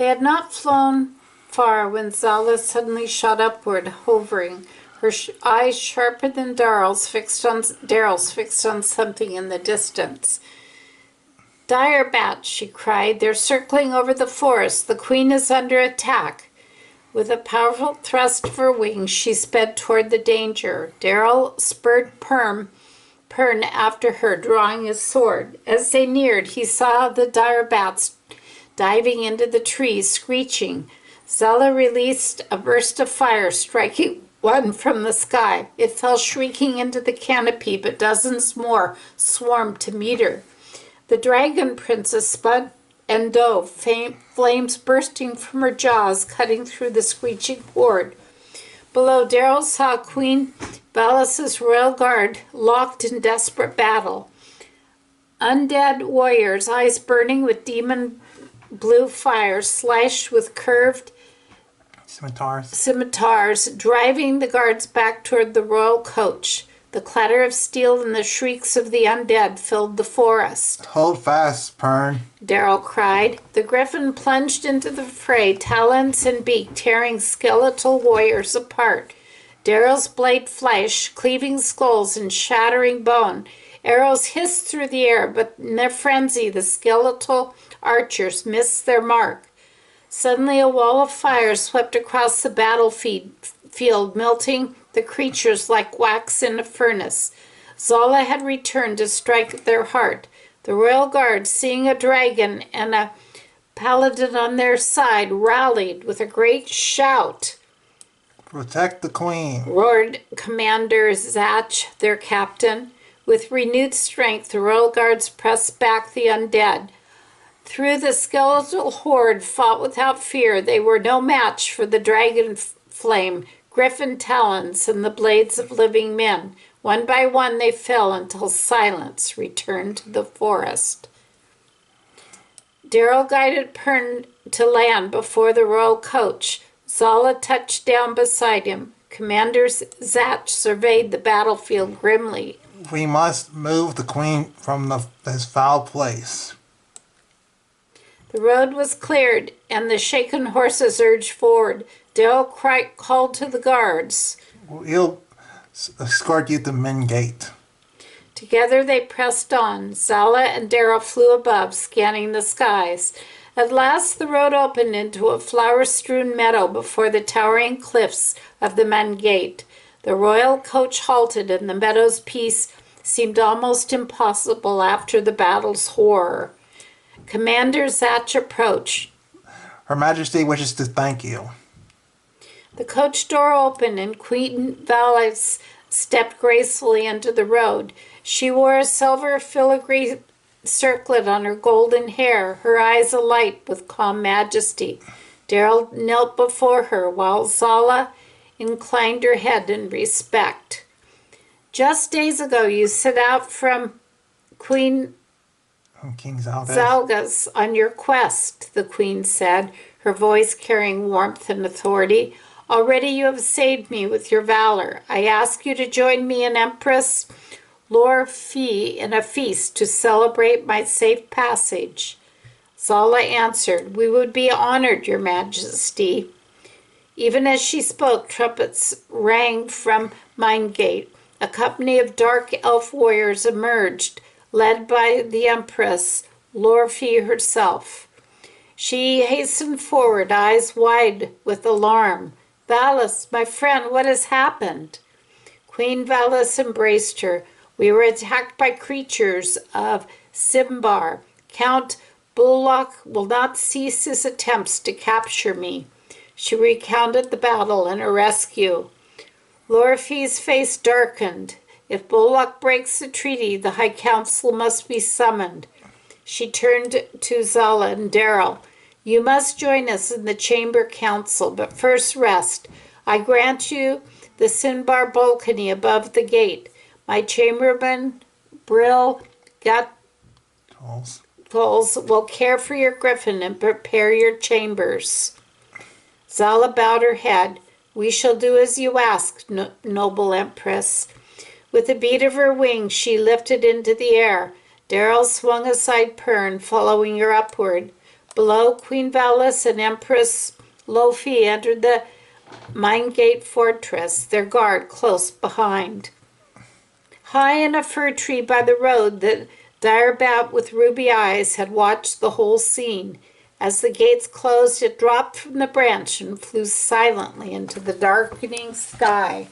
They had not flown far when Zala suddenly shot upward, hovering, her eyes sharper than Daryl's, fixed on something in the distance. "Dire bats," she cried. "They're circling over the forest. The queen is under attack." With a powerful thrust of her wings, she sped toward the danger. Daryl spurred Pern after her, drawing his sword. As they neared, he saw the dire bats diving into the trees, screeching. Zala released a burst of fire, striking one from the sky. It fell shrieking into the canopy, but dozens more swarmed to meet her. The dragon princess spun and dove, flames bursting from her jaws, cutting through the screeching horde. Below, Daryl saw Queen Valis' royal guard locked in desperate battle. Undead warriors, eyes burning with demon blue fire, slashed with curved scimitars, driving the guards back toward the royal coach. The clatter of steel and the shrieks of the undead filled the forest. "Hold fast, Pern," Daryl cried. The griffin plunged into the fray, talons and beak tearing skeletal warriors apart. Daryl's blade flashed, cleaving skulls and shattering bone. Arrows hissed through the air, but in their frenzy, the skeletal archers missed their mark. Suddenly, a wall of fire swept across the battlefield, melting the creatures like wax in a furnace. Zala had returned to strike at their heart. The royal guard, seeing a dragon and a paladin on their side, rallied with a great shout. "Protect the queen," roared Commander Zach, their captain. With renewed strength, the royal guards pressed back the undead. Through the skeletal horde fought without fear. They were no match for the dragon flame, griffin talons, and the blades of living men. One by one they fell until silence returned to the forest. Daryl guided Pern to land before the royal coach. Zala touched down beside him. Commander Zach surveyed the battlefield grimly. "We must move the queen from this foul place." The road was cleared, and the shaken horses urged forward. Daryl called to the guards. "We'll escort you to Min Gate." Together they pressed on. Zala and Daryl flew above, scanning the skies. At last the road opened into a flower-strewn meadow before the towering cliffs of the Min Gate. The royal coach halted, and the meadow's peace seemed almost impossible after the battle's horror. Commander Zach approached. "Her Majesty wishes to thank you." The coach door opened, and Queen Valis stepped gracefully into the road. She wore a silver filigree circlet on her golden hair, her eyes alight with calm majesty. Daryl knelt before her, while Zala inclined her head in respect. "Just days ago you set out from King Zalgas on your quest," the queen said, her voice carrying warmth and authority. "Already you have saved me with your valor. I ask you to join me and Empress Lorfi in a feast to celebrate my safe passage." Zala answered, "We would be honored, your majesty." Even as she spoke, trumpets rang from Min Gate. A company of dark elf warriors emerged, led by the Empress Lorfi herself. She hastened forward, eyes wide with alarm. "Valis, my friend, what has happened?" Queen Valis embraced her. "We were attacked by creatures of Simbar. Count Bullock will not cease his attempts to capture me." She recounted the battle and her rescue. Lorfi's face darkened. "If Bullock breaks the treaty, the High Council must be summoned." She turned to Zala and Daryl. "You must join us in the Chamber Council, but first rest. I grant you the Sinbar balcony above the gate. My chamberman, Brill Gathols, will care for your griffin and prepare your chambers." Zala bowed her head. "We shall do as you ask, noble Empress." With a beat of her wings, she lifted into the air. Daryl swung aside Pern, following her upward. Below, Queen Valis and Empress Lofi entered the Mine Gate Fortress, their guard close behind. High in a fir tree by the road, the dire bat with ruby eyes had watched the whole scene. As the gates closed, it dropped from the branch and flew silently into the darkening sky.